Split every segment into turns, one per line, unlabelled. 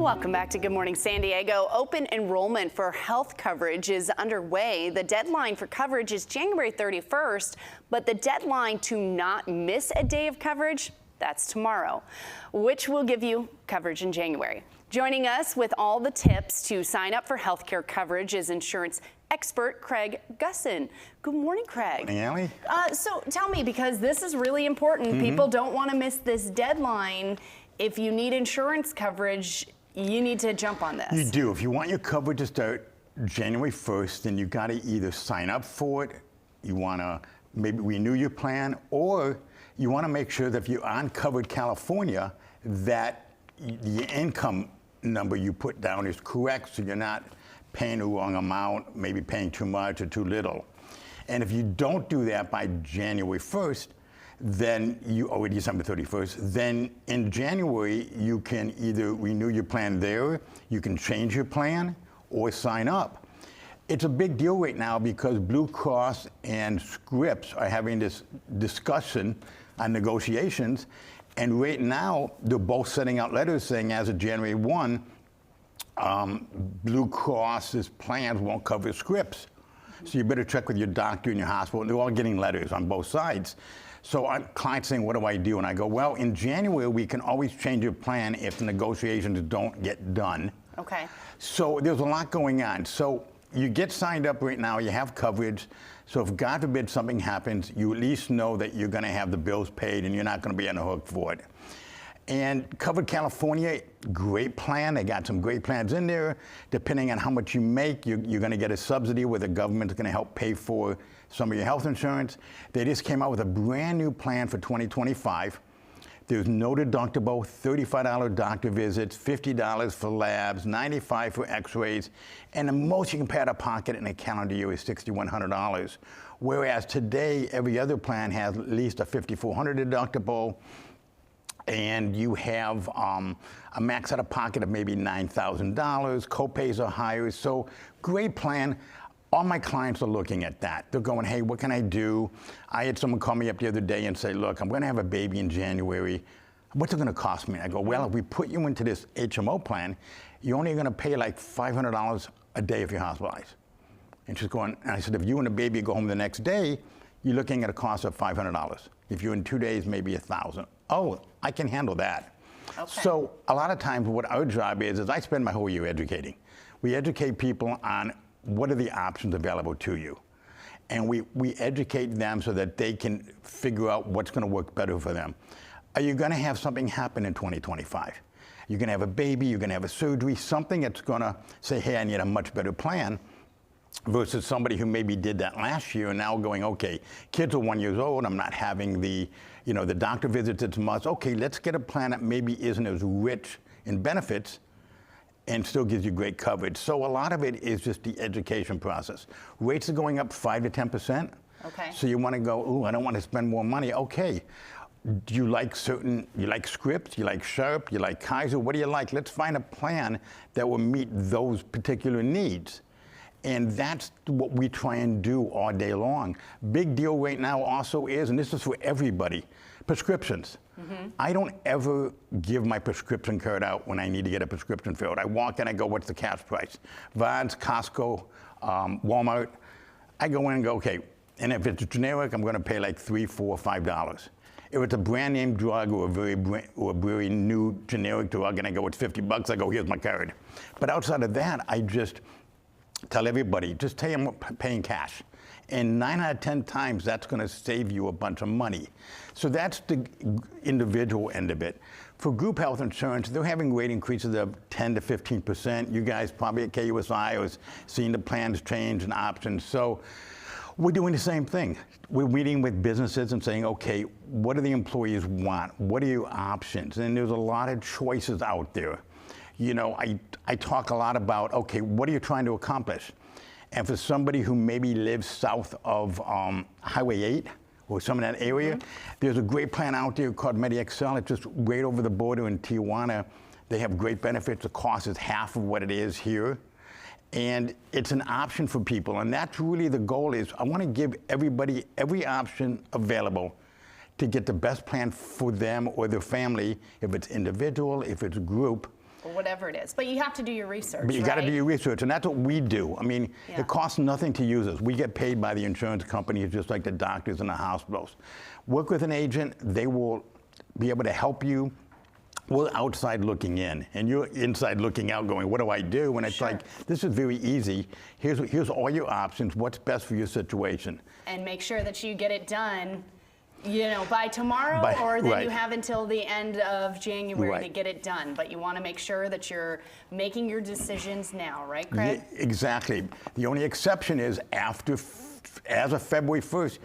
Welcome back to Good Morning San Diego. Open enrollment for health coverage is underway. The deadline for coverage is January 31st, but the deadline to not miss a day of coverage, that's tomorrow, which will give you coverage in January. Joining us with all the tips to sign up for healthcare coverage is insurance expert Craig Gussin. Good morning, Craig.
Good morning, Allie.
So tell me, because this is really important, people don't want to miss this deadline. If you need insurance coverage, you need to jump on this.
You do. If you want your coverage to start January 1st, then you got to either sign up for it, you want to maybe renew your plan, or you want to make sure that if you're on Covered California, that the income number you put down is correct, so you're not paying the wrong amount, maybe paying too much or too little. And if you don't do that by January 1st, then or December 31st, then in January, you can either renew your plan there, you can change your plan, or sign up. It's a big deal right now because Blue Cross and Scripps are having this discussion on negotiations, and right now, they're both sending out letters saying as of January 1, Blue Cross's plans won't cover Scripps. So you better check with your doctor and your hospital. They're all getting letters on both sides. So I'm clients saying, what do I do? And I go, well, in January, we can always change your plan if the negotiations don't get done.
Okay.
So there's a lot going on. So you get signed up right now, you have coverage. So if God forbid something happens, you at least know that you're going to have the bills paid and you're not going to be on the hook for it. And Covered California, great plan. They got some great plans in there. Depending on how much you make, you're going to get a subsidy where the government's going to help pay for some of your health insurance. They just came out with a brand new plan for 2025. There's no deductible, $35 doctor visits, $50 for labs, $95 for x-rays, and the most you can pay out of pocket in a calendar year is $6,100. Whereas today, every other plan has at least a $5,400 deductible, and you have a max out of pocket of maybe $9,000. Copays are higher, so great plan. All my clients are looking at that. They're going, hey, what can I do? I had someone call me up the other day and say, look, I'm going to have a baby in January. What's it going to cost me? I go, well, if we put you into this HMO plan, you're only going to pay like $500 a day if you're hospitalized. And she's going, and I said, if you and the baby go home the next day, you're looking at a cost of $500. If you're in 2 days, maybe $1,000. Oh, I can handle that. Okay. So a lot of times what our job is I spend my whole year educating. We educate people on what are the options available to you. And we educate them so that they can figure out what's going to work better for them. Are you going to have something happen in 2025? You're going to have a baby, you're going to have a surgery, something that's going to say, hey, I need a much better plan, versus somebody who maybe did that last year and now going, okay, kids are 1 year old, I'm not having the doctor visits as much. Okay, let's get a plan that maybe isn't as rich in benefits and still gives you great coverage. So a lot of it is just the education process. Rates are going up 5 to 10%.
Okay.
So you want to go, ooh, I don't want to spend more money. Okay. Do you like Scripps, you like Sharp, you like Kaiser? What do you like? Let's find a plan that will meet those particular needs. And that's what we try and do all day long. Big deal right now also is, and this is for everybody, prescriptions. I don't ever give my prescription card out when I need to get a prescription filled. I walk in, I go, what's the cash price? Vons, Costco, Walmart. I go in and go, okay, and if it's generic, I'm gonna pay like $3, $4, $5. If it's a brand name drug or a very new generic drug and I go, it's $50, I go, here's my card. But outside of that, I just tell everybody, just tell them I'm paying cash. And 9 out of 10 times, that's going to save you a bunch of money. So that's the individual end of it. For group health insurance, they're having rate increases of 10 to 15%. You guys probably at KUSI are seeing the plans change and options. So we're doing the same thing. We're meeting with businesses and saying, okay, what do the employees want? What are your options? And there's a lot of choices out there. You know, I talk a lot about, okay, what are you trying to accomplish? And for somebody who maybe lives south of Highway 8 or some of that area, there's a great plan out there called MediXL. It's just right over the border in Tijuana. They have great benefits. The cost is half of what it is here. And it's an option for people. And that's really the goal is I want to give everybody every option available to get the best plan for them or their family, if it's individual, if it's group.
or whatever it is. But you have to do your research,
But you got to
right?
do your research, and that's what we do. I mean,
Yeah.
it costs nothing to use us. We get paid by the insurance companies just like the doctors and the hospitals. Work with an agent, they will be able to help you. We're outside looking in, and you're inside looking out going, what do I do? And it's
Sure.
like, this is very easy. Here's all your options. What's best for your situation?
And make sure that you get it done, you know, by tomorrow,
By-
or then
right.
you have until the end of January to
Right.
get it done. But you want to make sure that you're making your decisions now, right, Craig?
Yeah, exactly. The only exception is as of February 1st,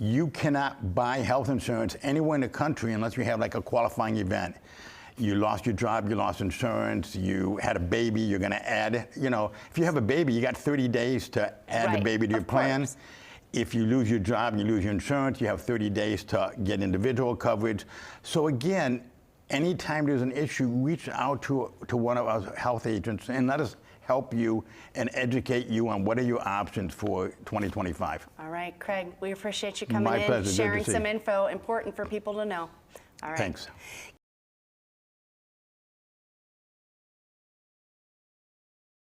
you cannot buy health insurance anywhere in the country unless you have like a qualifying event. You lost your job, you lost insurance, you had a baby, you're going to add, you know, if you have a baby, you got 30 days to add the
Right,
baby to your
of
plan.
course.
If you lose your job, you lose your insurance, you have 30 days to get individual coverage. So again, anytime there's an issue, reach out to one of our health agents and let us help you and educate you on what are your options for 2025.
All right, Craig, we appreciate you coming
My
in,
pleasure. Good to
sharing
see
some
you.
info important for people to know. All right.
Thanks.